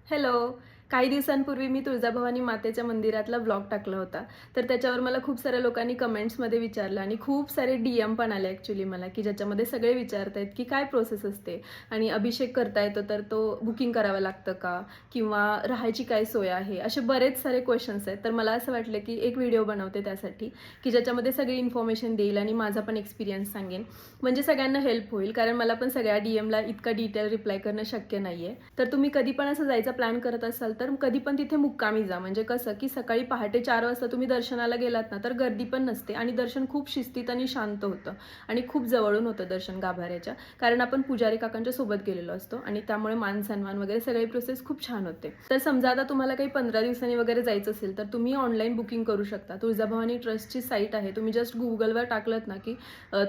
Hello. काही दिवसांपूर्वी मी तुळजाभवानी मातेच्या मंदिरातला व्लॉग टाकला होता. तर त्याच्यावर मला खूप साऱ्या लोकांनी कमेंट्समध्ये विचारलं आणि खूप सारे DM पण आले ॲक्चुअली मला, की ज्याच्यामध्ये सगळे विचारतायत, की काय प्रोसेस असते आणि अभिषेक करता येतो तर तो बुकिंग करावं लागतं का? किंवा राहायची काय सोय आहे? असे बरेच सारे क्वेशन्स आहेत. तर मला असं वाटलं, की एक व्हिडिओ बनवते त्यासाठी, की ज्याच्यामध्ये सगळी इन्फॉर्मेशन देईल आणि माझा पण एक्सपिरियन्स सांगेन. म्हणजे सगळ्यांना हेल्प होईल. कारण मला पण सगळ्या DMला इतका डिटेल रिप्लाय करणं शक्य नाहीये. तर तुम्ही कधी पण असं जायचा प्लॅन करत असाल तर कधी पण तिथे मुक्कामी जा. म्हणजे कसं की सकाळी पहाटे 4 वाजता तुम्ही दर्शनाला गेलात ना तर गर्दी पण नसते आणि दर्शन खूप शिस्तीत आणि शांत होतं आणि खूप जवळून होतं दर्शन गाभाऱ्याच्या. कारण आपण पुजारी काकांच्या सोबत गेलेलो असतो आणि त्यामुळे मान सन्मान वगैरे सगळी प्रोसेस खूप छान होते. तर समजा आता तुम्हाला काही 15 दिवसांनी वगैरे जायचं असेल तर तुम्ही ऑनलाईन बुकिंग करू शकता. तुळजाभवानी ट्रस्टची साईट आहे. तुम्ही जस्ट Googleवर टाकलत ना की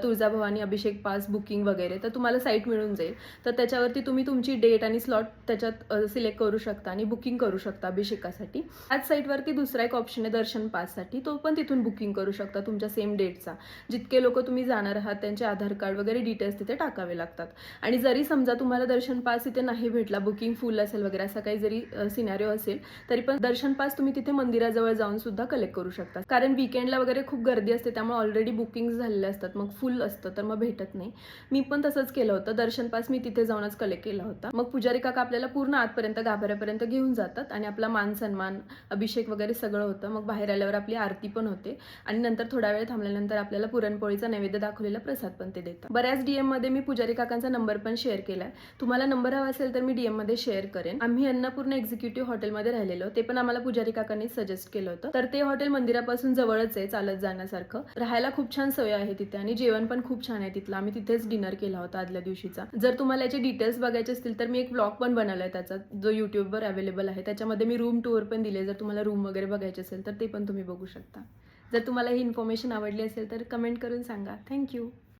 तुळजाभवानी अभिषेक पास बुकिंग वगैरे तर तुम्हाला साईट मिळून जाईल. तर त्याच्यावरती तुम्ही तुमची डेट आणि स्लॉट त्याच्यात सिलेक्ट करू शकता आणि बुकिंग करू शकता अभिषेकासाठी. त्याच साईटवरती दुसरा एक ऑप्शन आहे दर्शन पाससाठी. तो पण तिथून बुकिंग करू शकता तुमच्या सेम डेटचा. जितके लोक तुम्ही जाणार आहात त्यांचे आधार कार्ड वगैरे डिटेल्स तिथे टाकावे लागतात. आणि जरी समजा तुम्हाला दर्शन पास इथे नाही भेटला, बुकिंग फुल असेल वगैरे असा काही जरी सिनारिओ असेल, तरी पण दर्शन पास तुम्ही तिथे मंदिराजवळ जाऊन सुद्धा कलेक्ट करू शकता. कारण वीकेंडला वगैरे खूप गर्दी असते त्यामुळे ऑलरेडी बुकिंग झालेले असतात, मग फुल असतं तर मग भेटत नाही. मी पण तसंच केलं होतं. दर्शन पास मी तिथे जाऊनच कलेक्ट केला होता. मग पुजारी काका आपल्याला पूर्ण आतपर्यंत गाभाऱ्यापर्यंत घेऊन जातात आणि आपला मान सन्मान अभिषेक वगैरे सगळं होतं. मग बाहेर आल्यावर आपली आरती पण होते आणि नंतर थोडा वेळ थांबल्यानंतर आपल्याला पुरणपोळीचा नैवेद्य दाखवलेला प्रसाद पण ते देतात. बऱ्याच DM मध्ये मी पुजारी काकांचा नंबर पण शेअर केलाय. तुम्हाला नंबर हवा असेल तर मी DM मध्ये शेअर करेन. आम्ही अन्नपूर्णा एक्झिक्युटिव्ह हॉटेलमध्ये राहिलेलो. ते पण आम्हाला पुजारी काकांनी सजेस्ट केलं होतं. तर ते हॉटेल मंदिरापासून जवळच आहे चालत जाण्यासारखं. राहायला खूप छान सोय आहे तिथे आणि जेवण पण खूप छान आहे तिथलं. आम्ही तिथेच डिनर केला होता आदल्या दिवशीचा. जर तुम्हाला याचे डिटेल्स बघायचे असतील तर मी एक व्लॉग पण बनवलाय त्याचा, जो YouTubeवर अवेलेबल आहे. त्याच्यामध्ये मी रूम टूर पण दिले. जर तुम्हाला रूम वगैरे बघायचे असेल तर ते पण तुम्ही बघू शकता. जर तुम्हाला ही इन्फॉर्मेशन आवडली असेल तर कमेंट करून सांगा. थँक्यू.